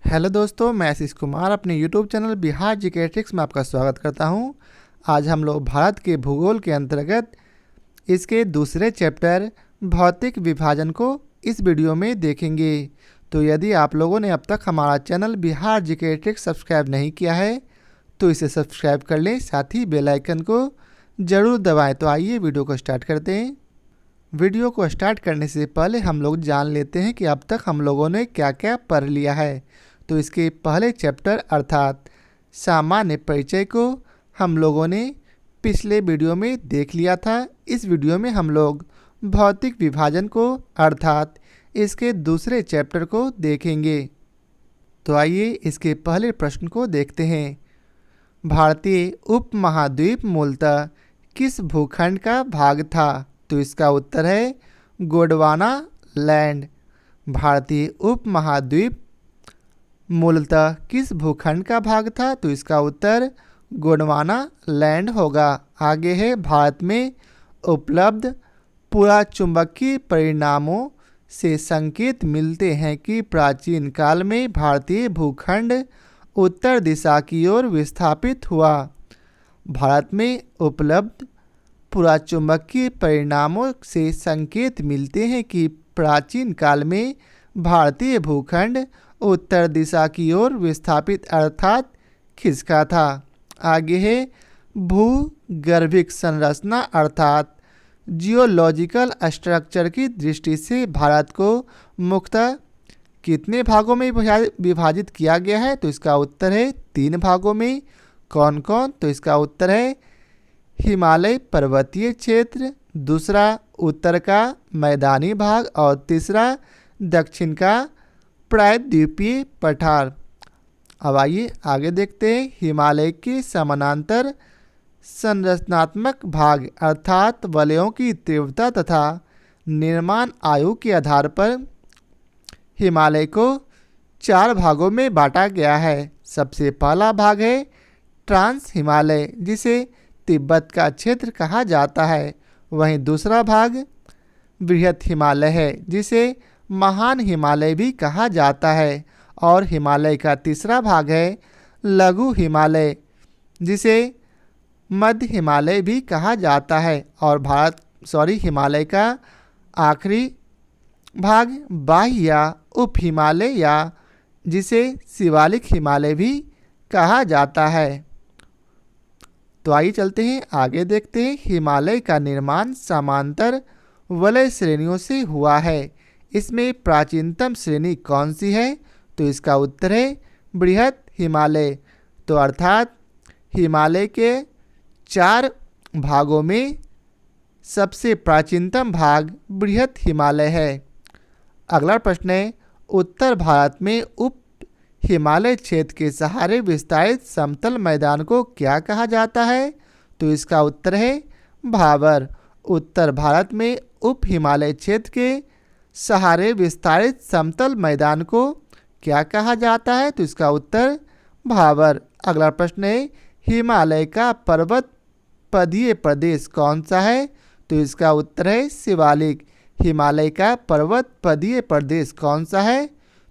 Hello दोस्तों, मैं आशीष कुमार अपने YouTube channel Bihar GK tricks में आपका स्वागत करता हूं। आज हम लोग भारत के भूगोल के अंतर्गत इसके दूसरे चैप्टर भौतिक विभाजन को इस वीडियो में देखेंगे। तो यदि आप लोगों ने अब तक हमारा channel Bihar GK tricks subscribe नहीं किया है तो इसे सब्सक्राइब कर लें, साथ ही बेल आइकन को ज़रूर दबाएँ। तो आइए वीडियो को स्टार्ट करते हैं। वीडियो को स्टार्ट करने से पहले हम लोग जान लेते हैं कि अब तक हम लोगों ने क्या क्या पढ़ लिया है। तो इसके पहले चैप्टर अर्थात सामान्य परिचय को हम लोगों ने पिछले वीडियो में देख लिया था। इस वीडियो में हम लोग भौतिक विभाजन को अर्थात इसके दूसरे चैप्टर को देखेंगे। तो आइए इसके पहले प्रश्न को देखते हैं। भारतीय उपमहाद्वीप मूलतः किस भूखंड का भाग था? तो इसका उत्तर है गोंडवाना लैंड। भारतीय उपमहाद्वीप मूलतः किस भूखंड का भाग था? तो इसका उत्तर गोंडवाना लैंड होगा। आगे है, भारत में उपलब्ध पुराचुंबकीय परिणामों से संकेत मिलते हैं कि प्राचीन काल में भारतीय भूखंड उत्तर दिशा की ओर विस्थापित हुआ। भारत में उपलब्ध पुराचुंबकीय परिणामों से संकेत मिलते हैं कि प्राचीन काल में भारतीय भूखंड उत्तर दिशा की ओर विस्थापित अर्थात खिसका था। आगे है, भूगर्भिक संरचना अर्थात जियोलॉजिकल स्ट्रक्चर की दृष्टि से भारत को मुख्यतः कितने भागों में विभाजित किया गया है? तो इसका उत्तर है 3 भागों में। कौन कौन? तो इसका उत्तर है हिमालय पर्वतीय क्षेत्र, दूसरा उत्तर का मैदानी भाग और तीसरा दक्षिण का प्रायद्वीपीय पठार। अब आइए आगे देखते हैं। हिमालय के समानांतर संरचनात्मक भाग अर्थात वलयों की तीव्रता तथा निर्माण आयु के आधार पर हिमालय को 4 भागों में बांटा गया है। सबसे पहला भाग है ट्रांस हिमालय, जिसे तिब्बत का क्षेत्र कहा जाता है। वहीं दूसरा भाग बृहत हिमालय है, जिसे महान हिमालय भी कहा जाता है। और हिमालय का तीसरा भाग है लघु हिमालय, जिसे मध्य हिमालय भी कहा जाता है। और हिमालय का आखिरी भाग बाह्य या उप हिमालय या जिसे शिवालिक हिमालय भी कहा जाता है। तो आइए चलते हैं आगे देखते हैं। हिमालय का निर्माण समांतर वलय श्रेणियों से हुआ है। इसमें प्राचीनतम श्रेणी कौन सी है? तो इसका उत्तर है बृहत हिमालय। तो अर्थात हिमालय के 4 भागों में सबसे प्राचीनतम भाग बृहत हिमालय है। अगला प्रश्न है, उत्तर भारत में उप हिमालय क्षेत्र के सहारे विस्तारित समतल मैदान को क्या कहा जाता है? तो इसका उत्तर है भाबर। उत्तर भारत में उप हिमालय क्षेत्र के सहारे विस्तारित समतल मैदान को क्या कहा जाता है? तो इसका उत्तर भाबर। अगला प्रश्न है, हिमालय का पर्वत पदीय प्रदेश कौन सा है? तो इसका उत्तर है शिवालिक। हिमालय का पर्वत पदीय प्रदेश कौन सा है?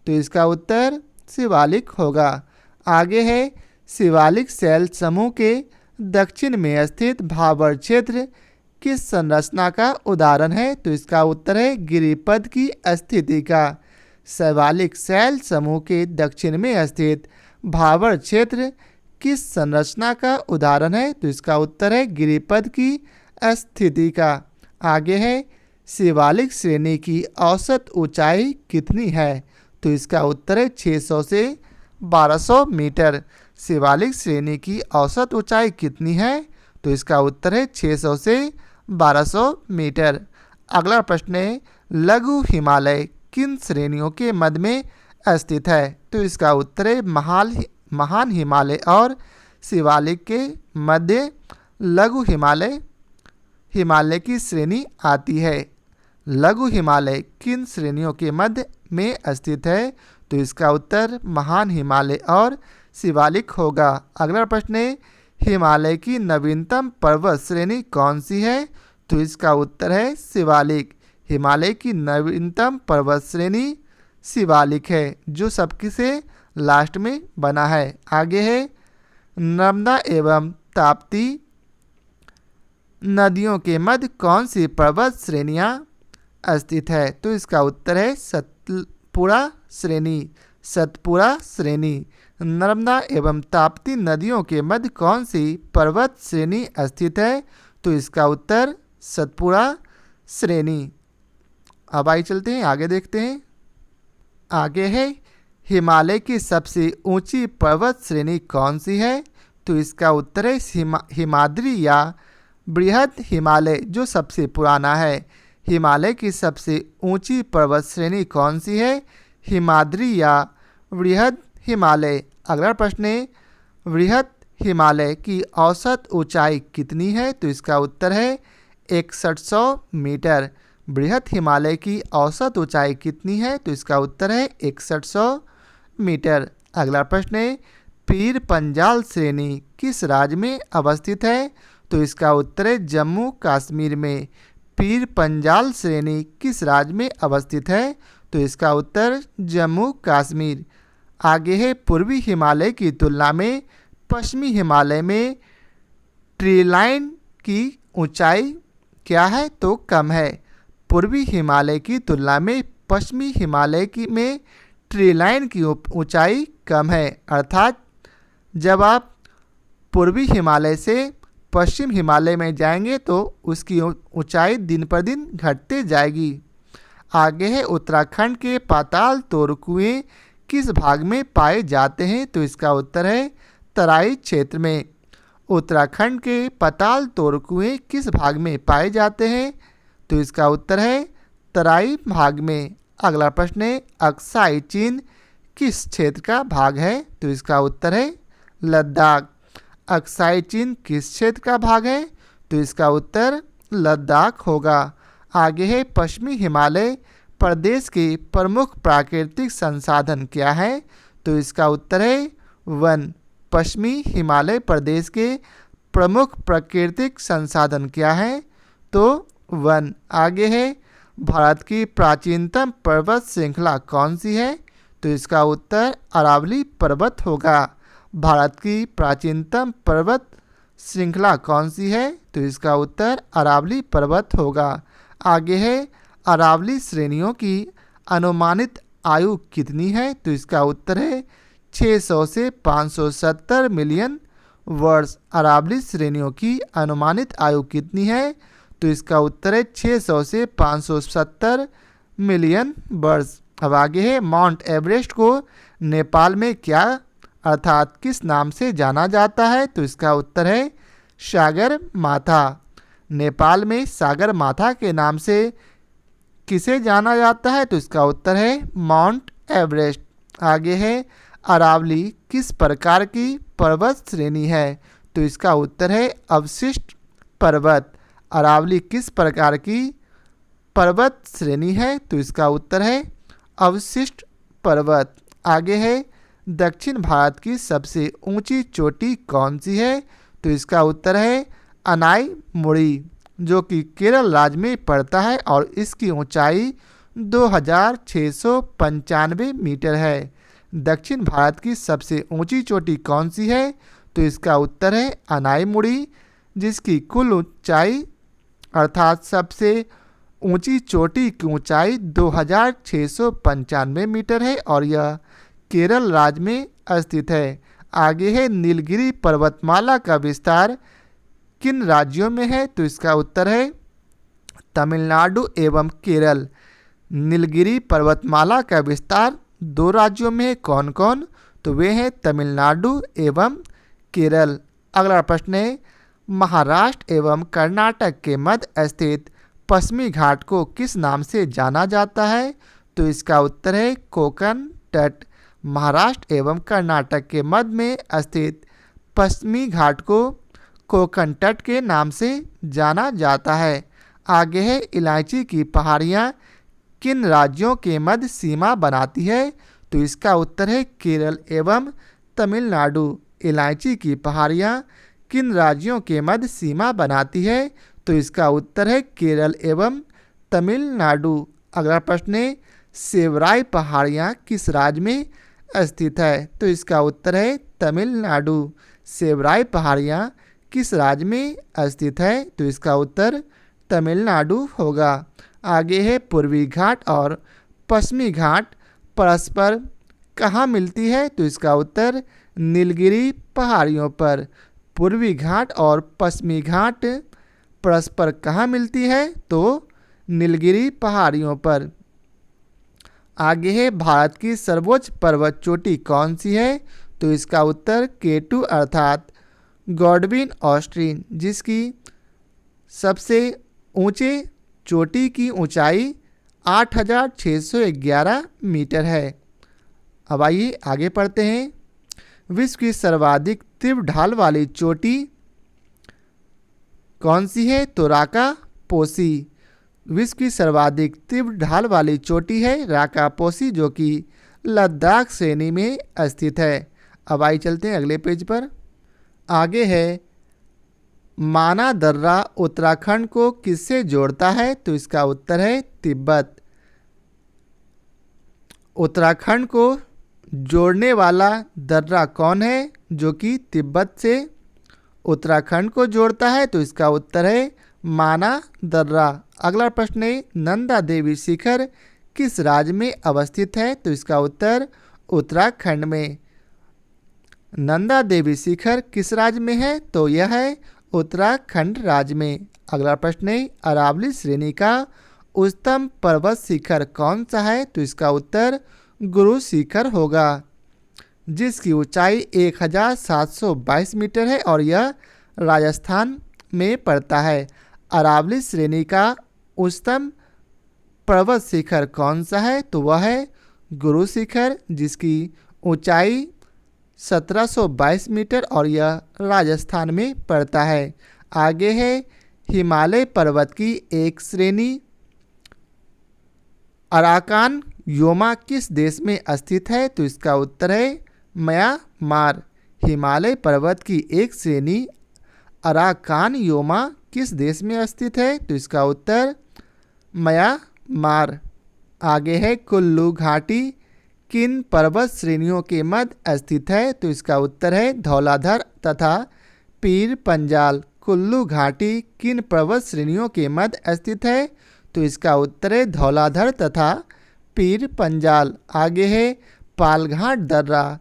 तो इसका उत्तर शिवालिक होगा। आगे है, शिवालिक शैल समूह के दक्षिण में स्थित भाबर क्षेत्र किस संरचना का उदाहरण है? तो इसका उत्तर है गिरिपद की स्थिति का। शिवालिक शैल समूह के दक्षिण में स्थित भाबर क्षेत्र किस संरचना का उदाहरण है? तो इसका उत्तर है गिरिपद की स्थिति का। आगे है, शिवालिक श्रेणी की औसत ऊंचाई कितनी है? तो इसका उत्तर है 600 से 1200 मीटर। शिवालिक श्रेणी की औसत ऊंचाई कितनी है? तो इसका उत्तर है 600 से 1200 मीटर। अगला प्रश्न है, लघु हिमालय किन श्रेणियों के मध्य में स्थित है? तो इसका उत्तर है महान हिमालय और शिवालिक के मध्य लघु हिमालय की श्रेणी आती है। लघु हिमालय किन श्रेणियों के मध्य में स्थित है? तो इसका उत्तर महान हिमालय और शिवालिक होगा। अगला प्रश्न है, हिमालय की नवीनतम पर्वत श्रेणी कौन सी है? तो इसका उत्तर है शिवालिक। हिमालय की नवीनतम पर्वत श्रेणी शिवालिक है, जो सबकी से लास्ट में बना है। आगे है नर्मदा एवं ताप्ती नदियों के मध्य कौन सी पर्वत श्रेणियाँ स्थित है? तो इसका उत्तर है सतपुड़ा श्रेणी। सतपुड़ा श्रेणी। नर्मदा एवं ताप्ती नदियों के मध्य कौन सी पर्वत श्रेणी स्थित है? तो इसका उत्तर सतपुड़ा श्रेणी। अब आइए चलते हैं आगे देखते हैं। आगे है हिमालय की सबसे ऊंची पर्वत श्रेणी कौन सी है? तो इसका उत्तर है हिमाद्री या बृहद हिमालय, जो सबसे पुराना है। हिमालय की सबसे ऊंची पर्वत श्रेणी कौन सी है? हिमाद्री या बृहद हिमालय। अगला प्रश्न है बृहद हिमालय की औसत ऊंचाई कितनी है? तो इसका उत्तर है 6100 मीटर। बृहद हिमालय की औसत ऊंचाई कितनी है? तो इसका उत्तर है 6100 मीटर। अगला प्रश्न है पीर पंजाल श्रेणी किस राज्य में अवस्थित है? तो इसका उत्तर है जम्मू कश्मीर में। पीर पंजाल श्रेणी किस राज्य में अवस्थित है? तो इसका उत्तर जम्मू कश्मीर। आगे है पूर्वी हिमालय की तुलना में पश्चिमी हिमालय में ट्री लाइन की ऊंचाई क्या है? तो कम है। पूर्वी हिमालय की तुलना में पश्चिमी हिमालय में ट्री लाइन की ऊंचाई कम है। अर्थात जब आप पूर्वी हिमालय से पश्चिम हिमालय में जाएंगे तो उसकी ऊंचाई दिन पर दिन घटते जाएगी। आगे है उत्तराखंड के पाताल तोर कुएं किस भाग में पाए जाते हैं? तो इसका उत्तर है तराई क्षेत्र में। उत्तराखंड के पाताल तोर कुएं किस भाग में पाए जाते हैं? तो इसका उत्तर है तराई भाग में। अगला प्रश्न है अक्साई चीन किस क्षेत्र का भाग है? तो इसका उत्तर है लद्दाख। अक्साई चीन किस क्षेत्र का भाग है? तो इसका उत्तर लद्दाख होगा। आगे है पश्चिमी हिमालय प्रदेश के प्रमुख प्राकृतिक संसाधन क्या है? तो इसका उत्तर है वन। पश्चिमी हिमालय प्रदेश के प्रमुख प्राकृतिक संसाधन क्या है? तो वन। आगे है भारत की प्राचीनतम पर्वत श्रृंखला कौन सी है? तो इसका उत्तर अरावली पर्वत होगा। भारत की प्राचीनतम पर्वत श्रृंखला कौन सी है? तो इसका उत्तर अरावली पर्वत होगा। आगे है अरावली श्रेणियों की अनुमानित आयु कितनी है? तो इसका उत्तर है 600 से 570 मिलियन वर्ष। अरावली श्रेणियों की अनुमानित आयु कितनी है? तो इसका उत्तर है 600 से 570 मिलियन वर्ष। अब आगे है माउंट एवरेस्ट को नेपाल में क्या अर्थात किस नाम से जाना जाता है? तो इसका उत्तर है सागर माथा। नेपाल में सागर माथा के नाम से किसे जाना जाता है? तो इसका उत्तर है माउंट एवरेस्ट। आगे है अरावली किस प्रकार की पर्वत श्रेणी है? तो इसका उत्तर है अवशिष्ट पर्वत। अरावली किस प्रकार की पर्वत श्रेणी है? तो इसका उत्तर है अवशिष्ट पर्वत। आगे है दक्षिण भारत की सबसे ऊंची चोटी कौन सी है? तो इसका उत्तर है अनाई मुड़ी, जो कि केरल राज्य में पड़ता है और इसकी ऊंचाई 2695 मीटर है। दक्षिण भारत की सबसे ऊंची चोटी कौन सी है? तो इसका उत्तर है अनाई मुड़ी, जिसकी कुल ऊंचाई अर्थात सबसे ऊंची चोटी की ऊंचाई 2695 मीटर है और यह केरल राज्य में स्थित है। आगे है नीलगिरी पर्वतमाला का विस्तार किन राज्यों में है? तो इसका उत्तर है तमिलनाडु एवं केरल। नीलगिरी पर्वतमाला का विस्तार 2 राज्यों में है। कौन कौन? तो वे हैं तमिलनाडु एवं केरल। अगला प्रश्न है महाराष्ट्र एवं कर्नाटक के मध्य स्थित पश्चिमी घाट को किस नाम से जाना जाता है? तो इसका उत्तर है कोंकण तट। महाराष्ट्र एवं कर्नाटक के मध्य में स्थित पश्चिमी घाट को कोंकण तट के नाम से जाना जाता है। आगे है इलायची की पहाड़ियाँ किन राज्यों के मध्य सीमा बनाती है? तो इसका उत्तर है केरल एवं तमिलनाडु। इलायची की पहाड़ियाँ किन राज्यों के मध्य सीमा बनाती है? तो इसका उत्तर है केरल एवं तमिलनाडु। अगला प्रश्न है सेवराई पहाड़ियाँ किस राज्य में स्थित है? तो इसका उत्तर है तमिलनाडु। सेवराई पहाड़ियाँ किस राज्य में स्थित है? तो इसका उत्तर तमिलनाडु होगा। आगे है पूर्वी घाट और पश्चिमी घाट परस्पर कहाँ मिलती है? तो इसका उत्तर नीलगिरी पहाड़ियों पर। पूर्वी घाट और पश्चिमी घाट परस्पर कहाँ मिलती है? तो नीलगिरी पहाड़ियों पर। आगे है भारत की सर्वोच्च पर्वत चोटी कौन सी है? तो इसका उत्तर K2 अर्थात गॉडविन ऑस्ट्रीन, जिसकी सबसे ऊंचे चोटी की ऊंचाई 8,611 मीटर है। अब आइए आगे पढ़ते हैं। विश्व की सर्वाधिक तीव्र ढाल वाली चोटी कौन सी है? तो राका पोसी। विश्व की सर्वाधिक तीव्र ढाल वाली चोटी है राका पोसी, जो कि लद्दाख श्रेणी में स्थित है। अब आइए चलते हैं अगले पेज पर। आगे है माना दर्रा उत्तराखंड को किससे जोड़ता है? तो इसका उत्तर है तिब्बत। उत्तराखंड को जोड़ने वाला दर्रा कौन है जो कि तिब्बत से उत्तराखंड को जोड़ता है? तो इसका उत्तर है माना दर्रा। अगला प्रश्न है नंदा देवी शिखर किस राज्य में अवस्थित है? तो इसका उत्तर उत्तराखंड में। नंदा देवी शिखर किस राज्य में है? तो यह है उत्तराखंड राज्य में। अगला प्रश्न है अरावली श्रेणी का उच्चतम पर्वत शिखर कौन सा है? तो इसका उत्तर गुरु शिखर होगा, जिसकी ऊंचाई 1722 मीटर है और यह राजस्थान में पड़ता है। अरावली श्रेणी का उच्चतम पर्वत शिखर कौन सा है? तो वह है गुरु शिखर, जिसकी ऊंचाई 1722 मीटर और यह राजस्थान में पड़ता है। आगे है हिमालय पर्वत की एक श्रेणी अराकान योमा किस देश में स्थित है? तो इसका उत्तर है म्यांमार। हिमालय पर्वत की एक श्रेणी अराकान योमा किस देश में स्थित है? तो इसका उत्तर म्यांमार। आगे है कुल्लू घाटी किन पर्वत श्रेणियों के मध्य स्थित है? तो इसका उत्तर है धौलाधर तथा पीर पंजाल। कुल्लू घाटी किन पर्वत श्रेणियों के मध्य स्थित है? तो इसका उत्तर है धौलाधर तथा पीर पंजाल। आगे है पालघाट दर्रा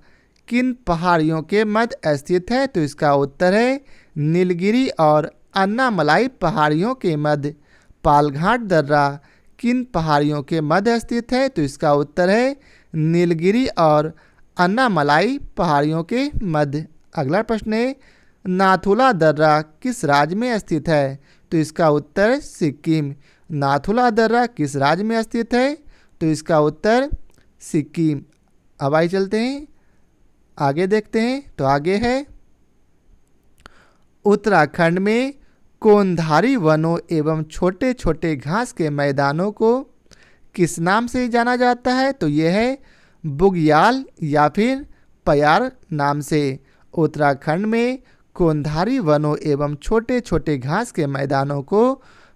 किन पहाड़ियों के मध्य स्थित है? तो इसका उत्तर है नीलगिरी और अन्नामलाई पहाड़ियों के मध्य। पालघाट दर्रा किन पहाड़ियों के मध्य स्थित है? तो इसका उत्तर है नीलगिरी और अन्नामलाई पहाड़ियों के मध्य। अगला प्रश्न है नाथुला दर्रा किस राज्य में स्थित है? तो इसका उत्तर सिक्किम। नाथुला दर्रा किस राज्य में स्थित है? तो इसका उत्तर सिक्किम। अब आइए चलते हैं आगे देखते हैं। तो आगे है उत्तराखंड में कोनधारी वनों एवं छोटे छोटे घास के मैदानों को किस नाम से जाना जाता है? तो यह है बुग्याल या फिर पयार नाम से। उत्तराखंड में कोनधारी वनों एवं छोटे छोटे घास के मैदानों को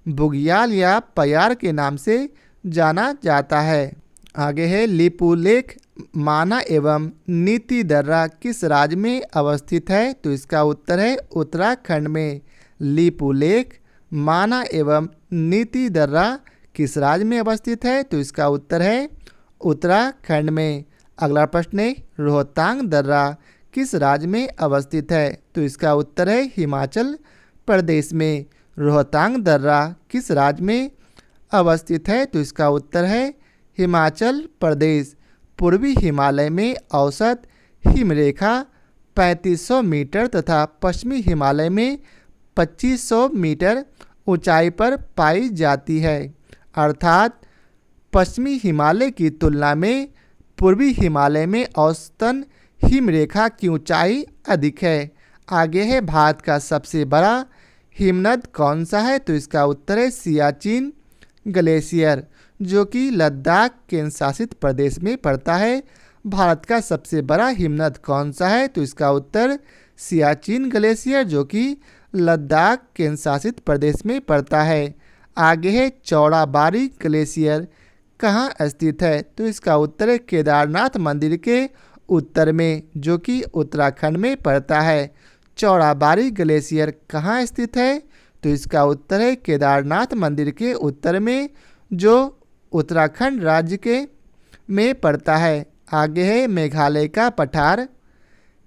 बुग्याल या पयार के नाम से जाना जाता है। आगे है लिपू लेक माना एवं नीति दर्रा किस राज्य में अवस्थित है? तो इसका उत्तर है उत्तराखंड में। लिपू लेक माना एवं नीति दर्रा किस राज्य में अवस्थित है? तो इसका उत्तर है उत्तराखंड में। अगला प्रश्न है रोहतांग दर्रा किस राज्य में अवस्थित है? तो इसका उत्तर है हिमाचल प्रदेश में। रोहतांग दर्रा किस राज्य में अवस्थित है? तो इसका उत्तर है हिमाचल प्रदेश। पूर्वी हिमालय में औसत हिमरेखा 3500 मीटर तथा पश्चिमी हिमालय में 2500 मीटर ऊंचाई पर पाई जाती है। अर्थात पश्चिमी हिमालय की तुलना में पूर्वी हिमालय में औसतन हिमरेखा की ऊंचाई अधिक है। आगे है भारत का सबसे बड़ा हिमनद कौन सा है? तो इसका उत्तर है सियाचिन ग्लेशियर, जो कि लद्दाख केंद्र शासित प्रदेश में पड़ता है। भारत का सबसे बड़ा हिमनद कौन सा है? तो इसका उत्तर सियाचिन ग्लेशियर, जो कि लद्दाख केंद्र शासित प्रदेश में पड़ता है। आगे है चौड़ा बारी ग्लेशियर कहाँ स्थित है? तो इसका उत्तर है केदारनाथ मंदिर के उत्तर में, जो कि उत्तराखंड में पड़ता है। चौड़ाबाड़ी ग्लेशियर कहाँ स्थित है? तो इसका उत्तर है केदारनाथ मंदिर के उत्तर में, जो उत्तराखंड राज्य के में पड़ता है। आगे है मेघालय का पठार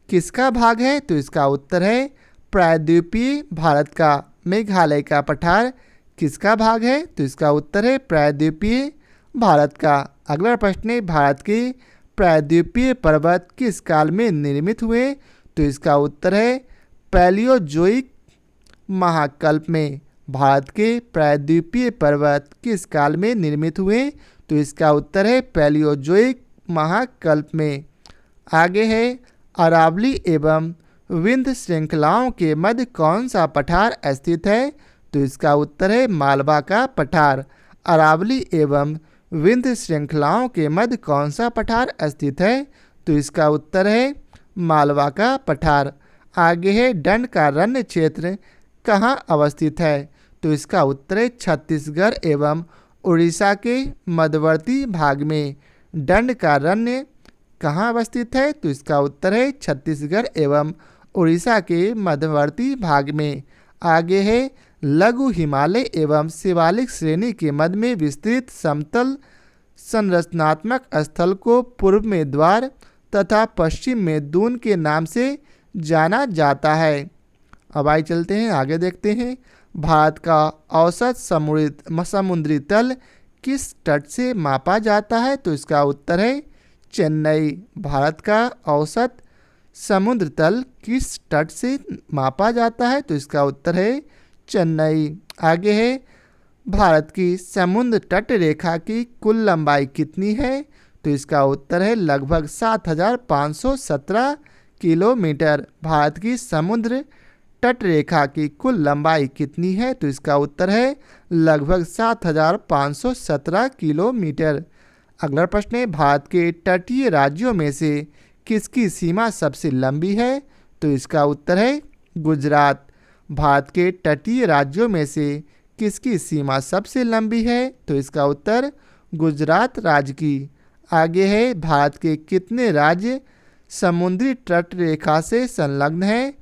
किसका भाग है? तो इसका उत्तर है प्रायद्वीपीय भारत का। मेघालय का पठार किसका भाग है? तो इसका उत्तर है प्रायद्वीपीय भारत का। अगला प्रश्न है भारत के प्रायद्वीपीय पर्वत किस काल में निर्मित हुए? तो इसका उत्तर है पैलियोजोइक महाकल्प में। भारत के प्रायद्वीपीय पर्वत किस काल में निर्मित हुए? तो इसका उत्तर है पैलियोजोइक महाकल्प में। आगे है अरावली एवं विंध्य श्रृंखलाओं के मध्य कौन सा पठार स्थित है? तो इसका उत्तर है मालवा का पठार। अरावली एवं विंध्य श्रृंखलाओं के मध्य कौन सा पठार स्थित है? तो इसका उत्तर है मालवा का पठार। आगे है दंडकारण्य क्षेत्र कहाँ अवस्थित है? तो इसका उत्तर है छत्तीसगढ़ एवं उड़ीसा के मध्यवर्ती भाग में। दंडकारण्य कहाँ अवस्थित है? तो इसका उत्तर है छत्तीसगढ़ एवं उड़ीसा के मध्यवर्ती भाग में। आगे है लघु हिमालय एवं शिवालिक श्रेणी के मध्य में विस्तृत समतल संरचनात्मक स्थल को पूर्व में द्वार तथा पश्चिम में दून के नाम से जाना जाता है। अब आइए चलते हैं आगे देखते हैं। भारत का औसत समुद्री तल किस तट से मापा जाता है? तो इसका उत्तर है चेन्नई। भारत का औसत समुद्र तल किस तट से मापा जाता है? तो इसका उत्तर है चेन्नई। आगे है भारत की समुद्र तट रेखा की कुल लंबाई कितनी है? तो इसका उत्तर है लगभग 7,517 किलोमीटर। भारत की समुद्र तट रेखा की कुल लंबाई कितनी है? तो इसका उत्तर है लगभग 7,517 किलोमीटर। अगला प्रश्न है भारत के तटीय राज्यों में से किसकी सीमा सबसे लंबी है? तो इसका उत्तर है गुजरात। भारत के तटीय राज्यों में से किसकी सीमा सबसे लंबी है? तो इसका उत्तर गुजरात राज्य की। आगे है भारत के कितने राज्य समुद्री तट रेखा से संलग्न हैं?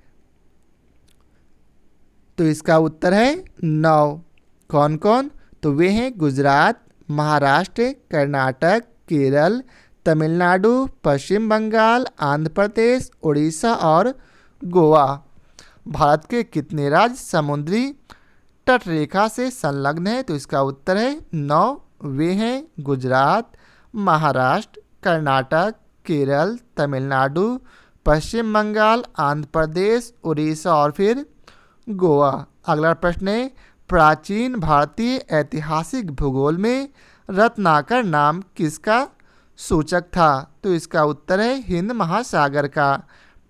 तो इसका उत्तर है 9। कौन कौन? तो वे हैं गुजरात, महाराष्ट्र, कर्नाटक, केरल, तमिलनाडु, पश्चिम बंगाल, आंध्र प्रदेश, उड़ीसा और गोवा। भारत के कितने राज्य समुद्री तट रेखा से संलग्न हैं? तो इसका उत्तर है 9। वे हैं गुजरात, महाराष्ट्र, कर्नाटक, केरल, तमिलनाडु, पश्चिम बंगाल, आंध्र प्रदेश, उड़ीसा और फिर गोवा। अगला प्रश्न है प्राचीन भारतीय ऐतिहासिक भूगोल में रत्नाकर नाम किसका सूचक था? तो इसका उत्तर है हिंद महासागर का।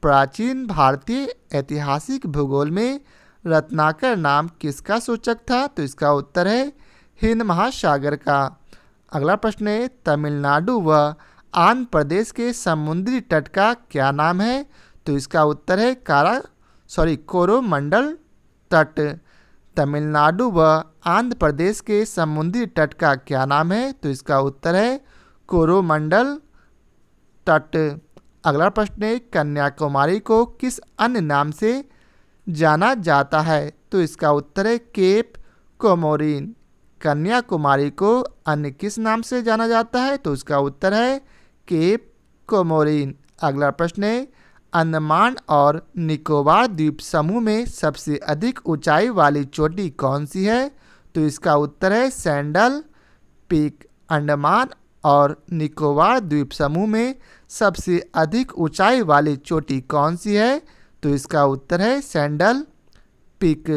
प्राचीन भारतीय ऐतिहासिक भूगोल में रत्नाकर नाम किसका सूचक था? तो इसका उत्तर है हिंद महासागर का। अगला प्रश्न है तमिलनाडु व आंध्र प्रदेश के समुद्री तट का क्या नाम है? तो इसका उत्तर है कोरोमंडल तट। तमिलनाडु व आंध्र प्रदेश के समुद्री तट का क्या नाम है? तो इसका उत्तर है कोरोमंडल तट। अगला प्रश्न है कन्याकुमारी को किस अन्य नाम से जाना जाता है? तो इसका उत्तर है केप कोमोरिन। कन्याकुमारी को अन्य किस नाम से जाना जाता है? तो इसका उत्तर है केप कोमोरिन। अगला प्रश्न है अंडमान और निकोबार द्वीप समूह में सबसे अधिक ऊंचाई वाली चोटी कौन सी है? तो इसका उत्तर है सैंडल पीक। अंडमान और निकोबार द्वीप समूह में सबसे अधिक ऊंचाई वाली चोटी कौन सी है? तो इसका उत्तर है सैंडल पीक।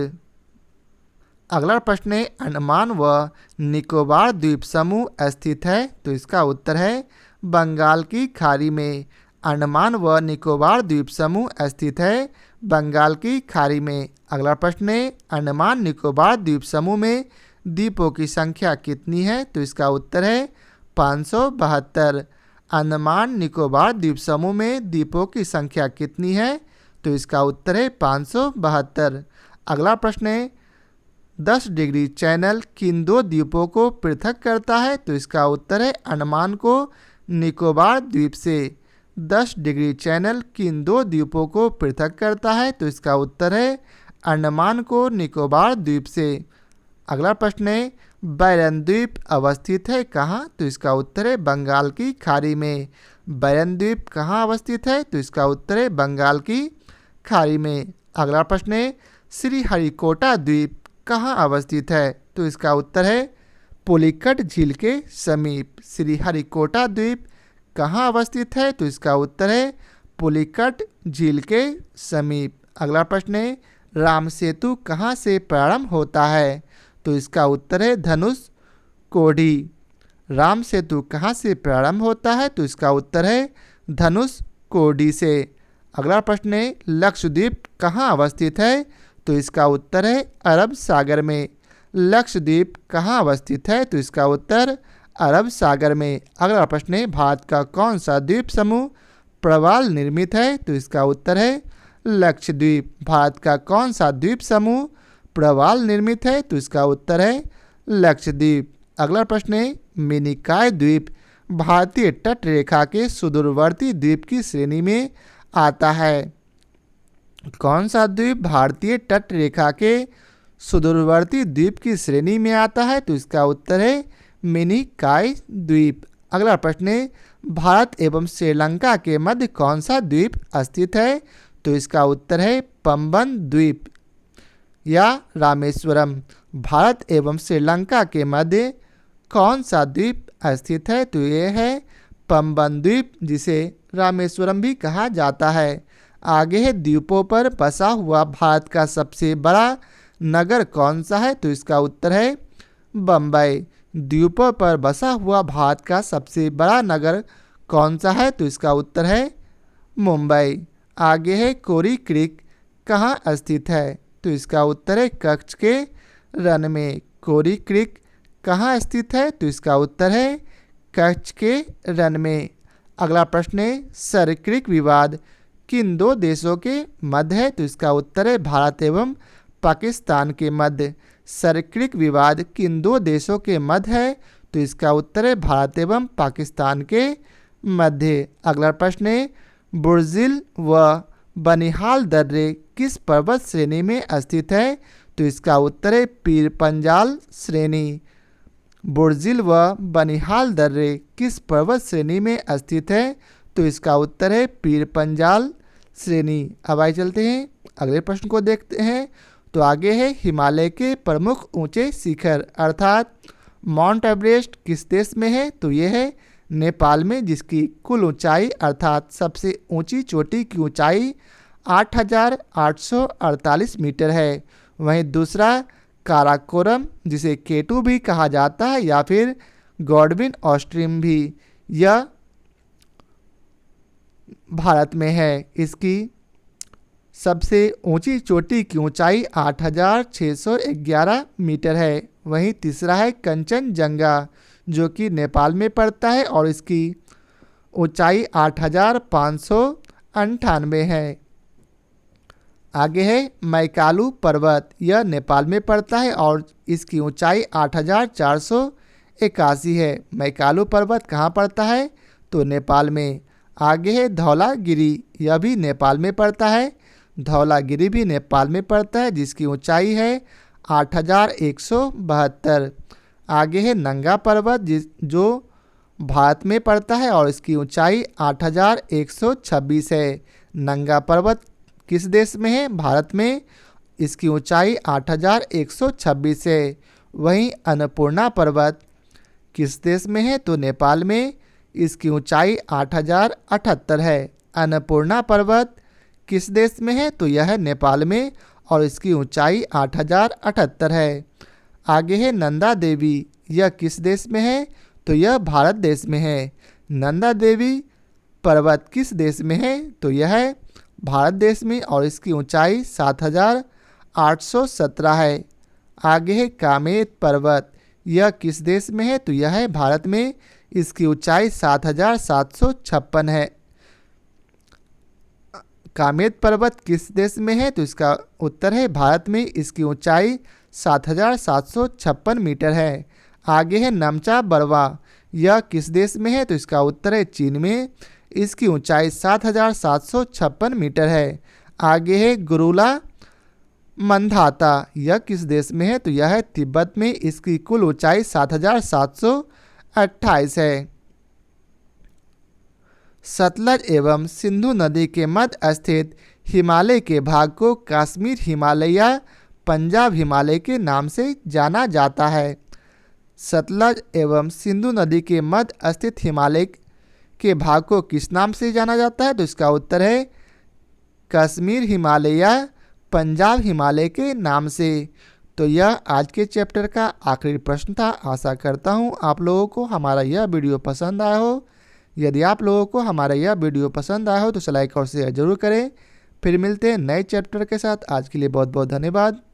अगला प्रश्न है अंडमान व निकोबार द्वीप समूह स्थित है? तो इसका उत्तर है बंगाल की खाड़ी में। अंडमान व निकोबार द्वीप समूह स्थित है बंगाल की खाड़ी में। अगला प्रश्न है अंडमान निकोबार द्वीप समूह में द्वीपों की संख्या कितनी है? तो इसका उत्तर है 572। अंडमान निकोबार द्वीप समूह में द्वीपों की संख्या कितनी है? तो इसका उत्तर है 572। अगला प्रश्न है 10 डिग्री चैनल किन दो द्वीपों को पृथक करता है? तो इसका उत्तर है अंडमान को निकोबार द्वीप से। 10 डिग्री चैनल किन दो द्वीपों को पृथक करता है? तो इसका उत्तर है अंडमान को निकोबार द्वीप से। अगला प्रश्न है बैरन द्वीप अवस्थित है कहाँ? तो इसका उत्तर है बंगाल की खाड़ी में। बैरन द्वीप कहाँ अवस्थित है? तो इसका उत्तर है बंगाल की खाड़ी में। अगला प्रश्न है श्रीहरिकोटा द्वीप कहाँ अवस्थित है? तो इसका उत्तर है पुलिकट झील के समीप। श्रीहरिकोटा द्वीप कहाँ अवस्थित है? तो इसका उत्तर है पुलिकट झील के समीप। अगला प्रश्न है राम सेतु कहाँ से प्रारंभ होता है? तो इसका उत्तर है धनुष कोडी। राम सेतु कहाँ से प्रारंभ होता है? तो इसका उत्तर है धनुष कोडी से। अगला प्रश्न है लक्षद्वीप कहाँ अवस्थित है? तो इसका उत्तर है अरब सागर में। लक्षद्वीप कहाँ अवस्थित है? तो इसका उत्तर अरब सागर में। अगला प्रश्न है भारत का कौन सा द्वीप समूह प्रवाल निर्मित है? तो इसका उत्तर है लक्षद्वीप। भारत का कौन सा द्वीप समूह प्रवाल निर्मित है? तो इसका उत्तर है लक्षद्वीप। अगला प्रश्न है मिनिकॉय द्वीप भारतीय तट रेखा के सुदूरवर्ती द्वीप की श्रेणी में आता है। कौन सा द्वीप भारतीय तट रेखा के सुदूरवर्ती द्वीप की श्रेणी में आता है? तो इसका उत्तर है मिनिकॉय द्वीप। अगला प्रश्न है भारत एवं श्रीलंका के मध्य कौन सा द्वीप स्थित है? तो इसका उत्तर है पंबन द्वीप या रामेश्वरम। भारत एवं श्रीलंका के मध्य कौन सा द्वीप स्थित है? तो यह है पंबन द्वीप, जिसे रामेश्वरम भी कहा जाता है। आगे है द्वीपों पर बसा हुआ भारत का सबसे बड़ा नगर कौन सा है? तो इसका उत्तर है बम्बई। द्वीपों पर बसा हुआ भारत का सबसे बड़ा नगर कौन सा है? तो इसका उत्तर है मुंबई। आगे है कोरी क्रीक कहाँ स्थित है? तो इसका उत्तर है कच्छ के रण में। कोरी क्रीक कहाँ स्थित है? तो इसका उत्तर है कच्छ के रण में। अगला प्रश्न है सरक्रिक विवाद किन दो देशों के मध्य है? तो इसका उत्तर है भारत एवं पाकिस्तान के मध्य। सरक्रिक विवाद किन दो देशों के मध्य है? तो इसका उत्तर है भारत एवं पाकिस्तान के मध्य। अगला प्रश्न है बुर्जिल व बनिहाल दर्रे किस पर्वत श्रेणी में स्थित है? तो इसका उत्तर है पीर पंजाल श्रेणी। बुर्जिल व बनिहाल दर्रे किस पर्वत श्रेणी में स्थित है? तो इसका उत्तर है पीर पंजाल श्रेणी। अब आगे चलते हैं अगले प्रश्न को देखते हैं। तो आगे है हिमालय के प्रमुख ऊंचे शिखर अर्थात माउंट एवरेस्ट किस देश में है? तो यह है नेपाल में, जिसकी कुल ऊंचाई अर्थात सबसे ऊंची चोटी की ऊंचाई 8,848 मीटर है। वहीं दूसरा काराकोरम, जिसे केटू भी कहा जाता है या फिर गॉडविन ऑस्ट्रीम भी, यह भारत में है। इसकी सबसे ऊंची चोटी की ऊंचाई 8,611 मीटर है। वहीं तीसरा है कंचनजंगा, जो कि नेपाल में पड़ता है और इसकी ऊंचाई 8,598 है। आगे है मैकालू पर्वत, यह नेपाल में पड़ता है और इसकी ऊंचाई 8,481 है। मैकालू पर्वत कहाँ पड़ता है? तो नेपाल में। आगे है धौलागिरी, यह भी नेपाल में पड़ता है। धौलागिरी भी नेपाल में पड़ता है, जिसकी ऊंचाई है 8,172। आगे है नंगा पर्वत, जो भारत में पड़ता है और इसकी ऊंचाई 8,126 है। नंगा पर्वत किस देश में है? भारत में। इसकी ऊंचाई 8,126 है। वहीं अन्नपूर्णा पर्वत किस देश में है? तो नेपाल में। इसकी ऊंचाई 8,078 है। अन्नपूर्णा पर्वत किस देश में है? तो यह है नेपाल में और इसकी ऊंचाई 8,078 है। आगे है नंदा देवी, यह किस देश में है? तो यह भारत देश में है। नंदा देवी पर्वत किस देश में है? तो यह है भारत देश में और इसकी ऊंचाई 7,817 है। आगे है कामेत पर्वत, यह किस देश में है? तो यह है भारत में। इसकी ऊंचाई 7,756 है। कामेत पर्वत किस देश में है? तो इसका उत्तर है भारत में। इसकी ऊंचाई 7,756 मीटर है। आगे है नमचा बरवा, यह किस देश में है? तो इसका उत्तर है चीन में। इसकी ऊंचाई 7,756 मीटर है। आगे है गुरुला मंदाता, यह किस देश में है? तो यह है तिब्बत में। इसकी कुल ऊंचाई 7,728 है। सतलज एवं सिंधु नदी के मध्य स्थित हिमालय के भाग को कश्मीर हिमालय या पंजाब हिमालय के नाम से जाना जाता है। सतलज एवं सिंधु नदी के मध्य स्थित हिमालय के भाग को किस नाम से जाना जाता है? तो इसका उत्तर है कश्मीर हिमालय या पंजाब हिमालय के नाम से। तो यह आज के चैप्टर का आखिरी प्रश्न था। आशा करता हूँ आप लोगों को हमारा यह वीडियो पसंद आया हो। यदि आप लोगों को हमारा यह वीडियो पसंद आया हो तो लाइक और शेयर जरूर करें। फिर मिलते हैं नए चैप्टर के साथ। आज के लिए बहुत बहुत धन्यवाद।